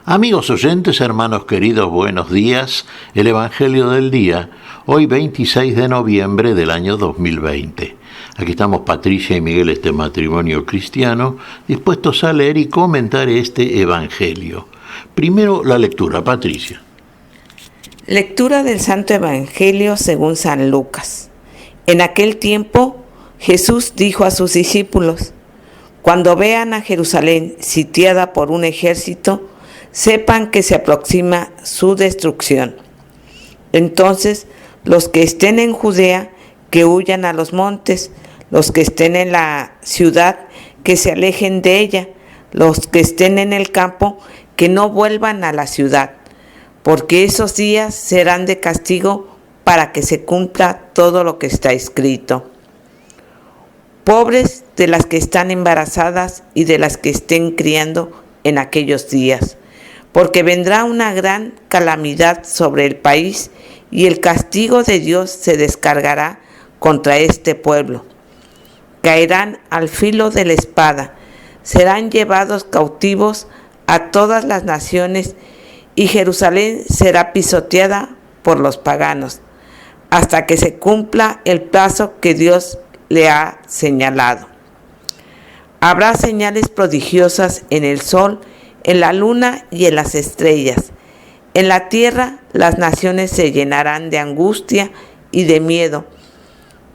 Amigos oyentes, hermanos queridos, buenos días. El Evangelio del día, hoy 26 de noviembre del año 2020. Aquí estamos Patricia y Miguel, este matrimonio cristiano, dispuestos a leer y comentar este Evangelio. Primero la lectura, Patricia. Lectura del Santo Evangelio según San Lucas. En aquel tiempo, Jesús dijo a sus discípulos: cuando vean a Jerusalén sitiada por un ejército, sepan que se aproxima su destrucción. Entonces, los que estén en Judea, que huyan a los montes; los que estén en la ciudad, que se alejen de ella; los que estén en el campo, que no vuelvan a la ciudad, porque esos días serán de castigo para que se cumpla todo lo que está escrito. Pobres de las que están embarazadas y de las que estén criando en aquellos días, porque vendrá una gran calamidad sobre el país y el castigo de Dios se descargará contra este pueblo. Caerán al filo de la espada, serán llevados cautivos a todas las naciones y Jerusalén será pisoteada por los paganos, hasta que se cumpla el plazo que Dios le ha señalado. Habrá señales prodigiosas en el sol, en la luna y en las estrellas. En la tierra las naciones se llenarán de angustia y de miedo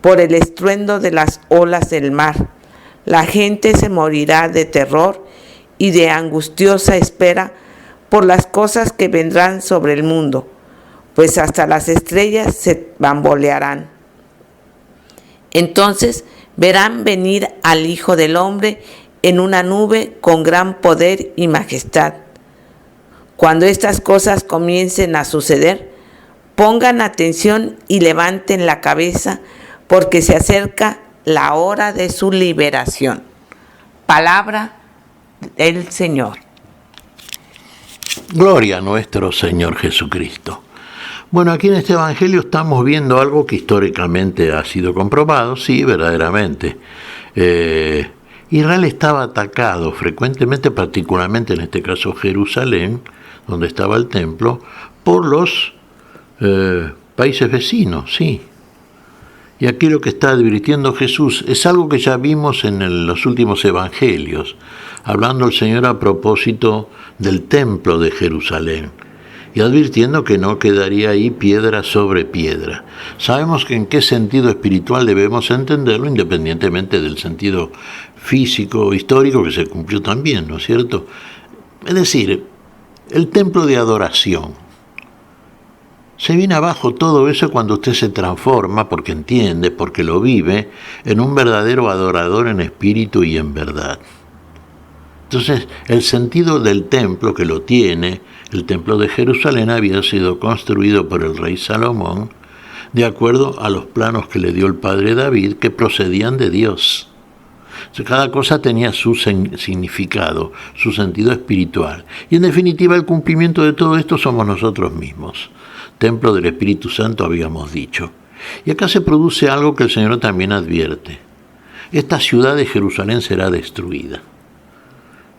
por el estruendo de las olas del mar. La gente se morirá de terror y de angustiosa espera por las cosas que vendrán sobre el mundo, pues hasta las estrellas se bambolearán. Entonces verán venir al Hijo del Hombre en una nube con gran poder y majestad. Cuando estas cosas comiencen a suceder, pongan atención y levanten la cabeza, porque se acerca la hora de su liberación. Palabra del Señor. Gloria a nuestro Señor Jesucristo. Bueno, aquí en este Evangelio estamos viendo algo que históricamente ha sido comprobado, sí, verdaderamente. Israel estaba atacado frecuentemente, particularmente en este caso Jerusalén, donde estaba el templo, por los países vecinos, sí. Y aquí lo que está advirtiendo Jesús es algo que ya vimos en los últimos evangelios, hablando el Señor a propósito del templo de Jerusalén, y advirtiendo que no quedaría ahí piedra sobre piedra. Sabemos que en qué sentido espiritual debemos entenderlo, independientemente del sentido físico o histórico que se cumplió también, ¿no es cierto? Es decir, el templo de adoración. Se viene abajo todo eso cuando usted se transforma, porque entiende, porque lo vive, en un verdadero adorador en espíritu y en verdad. Entonces, el sentido del templo que lo tiene, el templo de Jerusalén había sido construido por el rey Salomón de acuerdo a los planos que le dio el padre David, que procedían de Dios. Entonces, cada cosa tenía su significado, su sentido espiritual. Y en definitiva, el cumplimiento de todo esto somos nosotros mismos. Templo del Espíritu Santo habíamos dicho. Y acá se produce algo que el Señor también advierte. Esta ciudad de Jerusalén será destruida.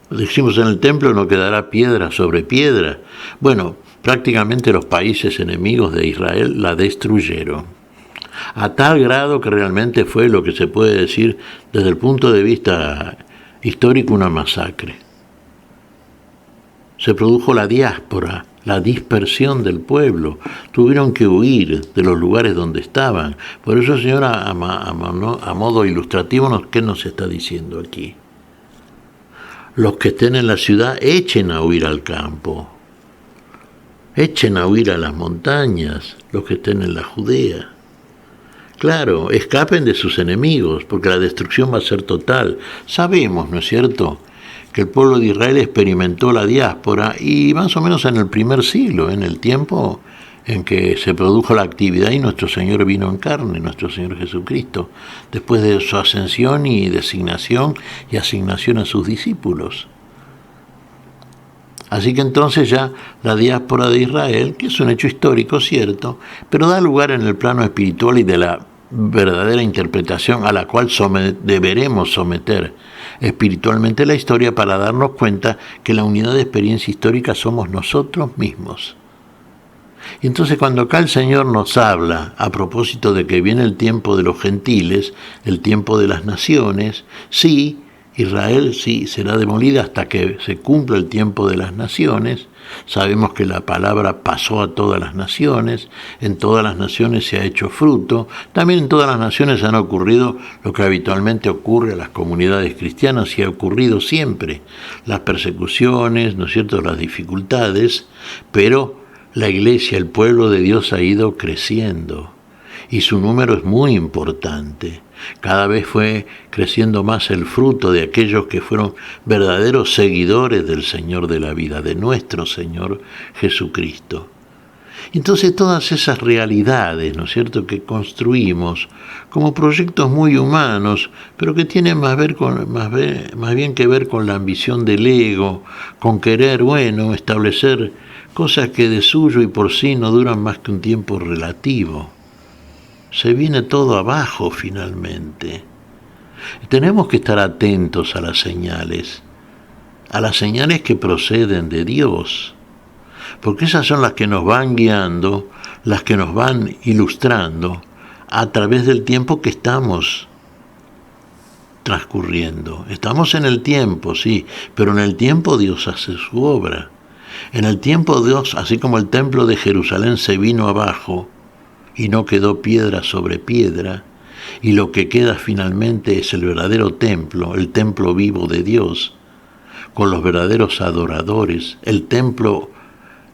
Decimos en el templo no quedará piedra sobre piedra. Bueno, prácticamente los países enemigos de Israel la destruyeron. A tal grado que realmente fue lo que se puede decir desde el punto de vista histórico una masacre. Se produjo la diáspora, la dispersión del pueblo. Tuvieron que huir de los lugares donde estaban. Por eso, señora, a modo ilustrativo, ¿qué nos está diciendo aquí? Los que estén en la ciudad, echen a huir al campo. Echen a huir a las montañas, los que estén en la Judea. Claro, escapen de sus enemigos, porque la destrucción va a ser total. Sabemos, ¿no es cierto?, que el pueblo de Israel experimentó la diáspora y más o menos en el primer siglo, en el tiempo en que se produjo la actividad y nuestro Señor vino en carne, nuestro Señor Jesucristo, después de su ascensión y designación y asignación a sus discípulos. Así que entonces ya la diáspora de Israel, que es un hecho histórico, cierto, pero da lugar en el plano espiritual y de la verdadera interpretación a la cual deberemos someter espiritualmente la historia para darnos cuenta que la unidad de experiencia histórica somos nosotros mismos. Y entonces cuando acá el Señor nos habla a propósito de que viene el tiempo de los gentiles, el tiempo de las naciones, sí, Israel sí será demolida hasta que se cumpla el tiempo de las naciones. Sabemos que la palabra pasó a todas las naciones, en todas las naciones se ha hecho fruto, también en todas las naciones han ocurrido lo que habitualmente ocurre a las comunidades cristianas y ha ocurrido siempre, las persecuciones, ¿no es cierto?, las dificultades, pero la iglesia, el pueblo de Dios ha ido creciendo y su número es muy importante. Cada vez fue creciendo más el fruto de aquellos que fueron verdaderos seguidores del Señor de la vida, de nuestro Señor Jesucristo. Entonces todas esas realidades, ¿no es cierto?, que construimos como proyectos muy humanos, pero que tienen más bien que ver con la ambición del ego, con querer, establecer cosas que de suyo y por sí no duran más que un tiempo relativo. Se viene todo abajo finalmente. Tenemos que estar atentos a las señales que proceden de Dios, porque esas son las que nos van guiando, las que nos van ilustrando a través del tiempo que estamos transcurriendo. Estamos en el tiempo, sí, pero en el tiempo Dios hace su obra. En el tiempo Dios, así como el templo de Jerusalén se vino abajo, y no quedó piedra sobre piedra, y lo que queda finalmente es el verdadero templo, el templo vivo de Dios, con los verdaderos adoradores, el templo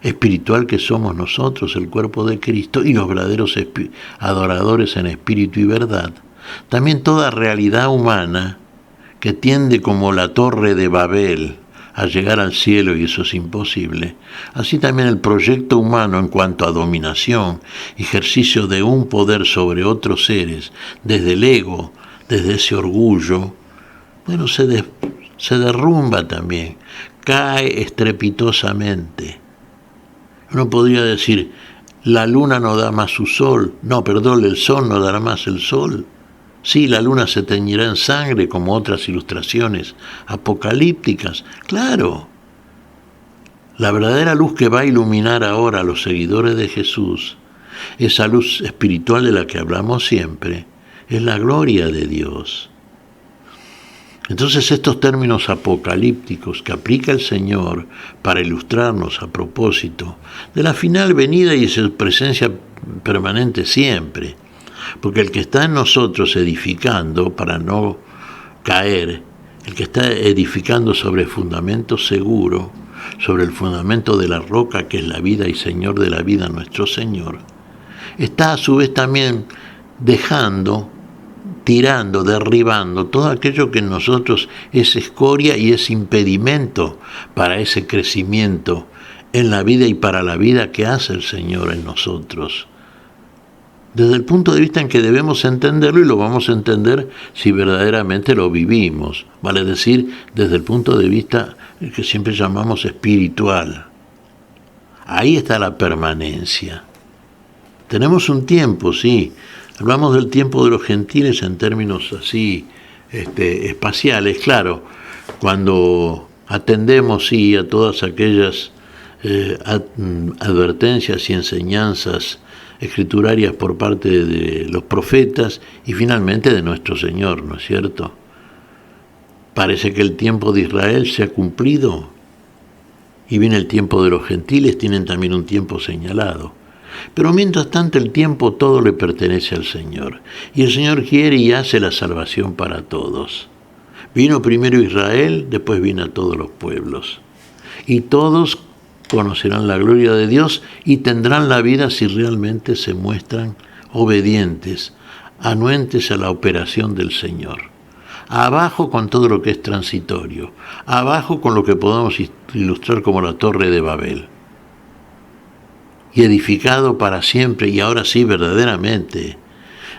espiritual que somos nosotros, el cuerpo de Cristo, y los verdaderos adoradores en espíritu y verdad. También toda realidad humana que tiende como la torre de Babel a llegar al cielo, y eso es imposible. Así también el proyecto humano en cuanto a dominación, ejercicio de un poder sobre otros seres, desde el ego, desde ese orgullo, se derrumba también, cae estrepitosamente. Uno podría decir, la luna no da más su sol, el sol no dará más el sol. Sí, la luna se teñirá en sangre, como otras ilustraciones apocalípticas. Claro, la verdadera luz que va a iluminar ahora a los seguidores de Jesús, esa luz espiritual de la que hablamos siempre, es la gloria de Dios. Entonces estos términos apocalípticos que aplica el Señor para ilustrarnos a propósito de la final venida y su presencia permanente siempre, porque el que está en nosotros edificando para no caer, el que está edificando sobre fundamento seguro, sobre el fundamento de la roca que es la vida y Señor de la vida, nuestro Señor, está a su vez también tirando, derribando todo aquello que en nosotros es escoria y es impedimento para ese crecimiento en la vida y para la vida que hace el Señor en nosotros. Desde el punto de vista en que debemos entenderlo, y lo vamos a entender si verdaderamente lo vivimos, vale decir, desde el punto de vista que siempre llamamos espiritual. Ahí está la permanencia. Tenemos un tiempo, sí, hablamos del tiempo de los gentiles en términos así espaciales, claro, cuando atendemos sí a todas aquellas advertencias y enseñanzas escriturarias por parte de los profetas y finalmente de nuestro Señor, ¿no es cierto? Parece que el tiempo de Israel se ha cumplido y viene el tiempo de los gentiles, tienen también un tiempo señalado. Pero mientras tanto el tiempo todo le pertenece al Señor y el Señor quiere y hace la salvación para todos. Vino primero Israel, después vino a todos los pueblos y todos conocerán la gloria de Dios y tendrán la vida si realmente se muestran obedientes, anuentes a la operación del Señor. Abajo con todo lo que es transitorio, abajo con lo que podamos ilustrar como la torre de Babel. Y edificado para siempre, y ahora sí verdaderamente,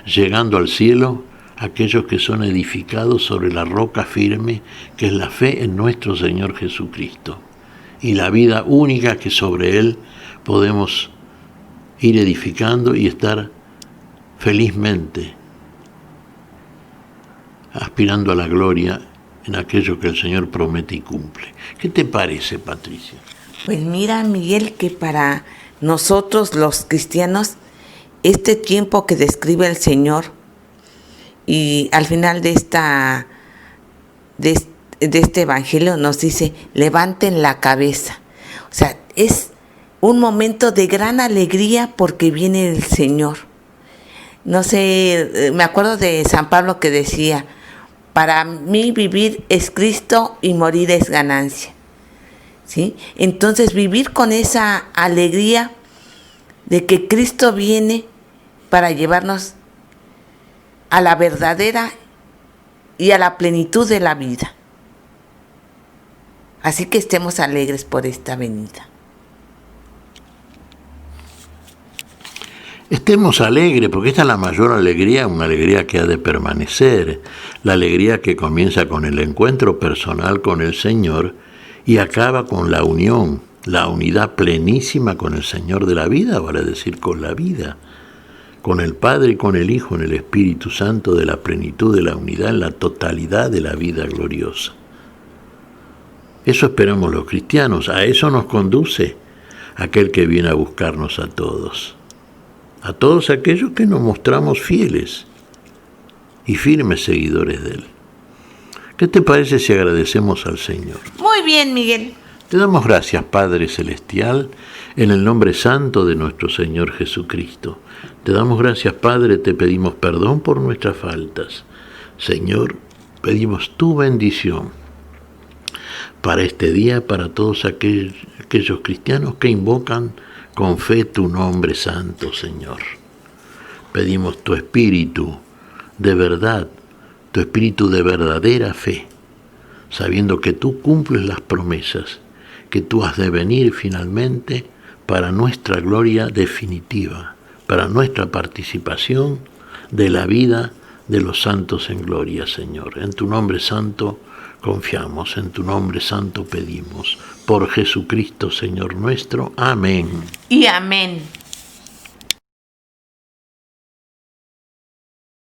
llegando al cielo, aquellos que son edificados sobre la roca firme, que es la fe en nuestro Señor Jesucristo. Y la vida única que sobre Él podemos ir edificando y estar felizmente aspirando a la gloria en aquello que el Señor promete y cumple. ¿Qué te parece, Patricia? Pues mira, Miguel, que para nosotros los cristianos, este tiempo que describe el Señor y al final de este evangelio nos dice, levanten la cabeza. O sea, es un momento de gran alegría porque viene el Señor. No sé, me acuerdo de San Pablo que decía, para mí vivir es Cristo y morir es ganancia. ¿Sí? Entonces vivir con esa alegría de que Cristo viene para llevarnos a la verdadera y a la plenitud de la vida. Así que estemos alegres por esta venida. Estemos alegres, porque esta es la mayor alegría, una alegría que ha de permanecer, la alegría que comienza con el encuentro personal con el Señor y acaba con la unión, la unidad plenísima con el Señor de la vida, vale decir, con la vida, con el Padre y con el Hijo en el Espíritu Santo, de la plenitud de la unidad en la totalidad de la vida gloriosa. Eso esperamos los cristianos, a eso nos conduce aquel que viene a buscarnos a todos aquellos que nos mostramos fieles y firmes seguidores de Él. ¿Qué te parece si agradecemos al Señor? Muy bien, Miguel. Te damos gracias, Padre Celestial, en el nombre santo de nuestro Señor Jesucristo. Te damos gracias, Padre, te pedimos perdón por nuestras faltas. Señor, pedimos tu bendición para este día, para todos aquellos cristianos que invocan con fe tu nombre santo, Señor. Pedimos tu espíritu de verdad, tu espíritu de verdadera fe, sabiendo que tú cumples las promesas, que tú has de venir finalmente para nuestra gloria definitiva, para nuestra participación de la vida de los santos en gloria, Señor. En tu nombre santo confiamos, en tu nombre santo pedimos. Por Jesucristo, Señor nuestro. Amén. Y amén.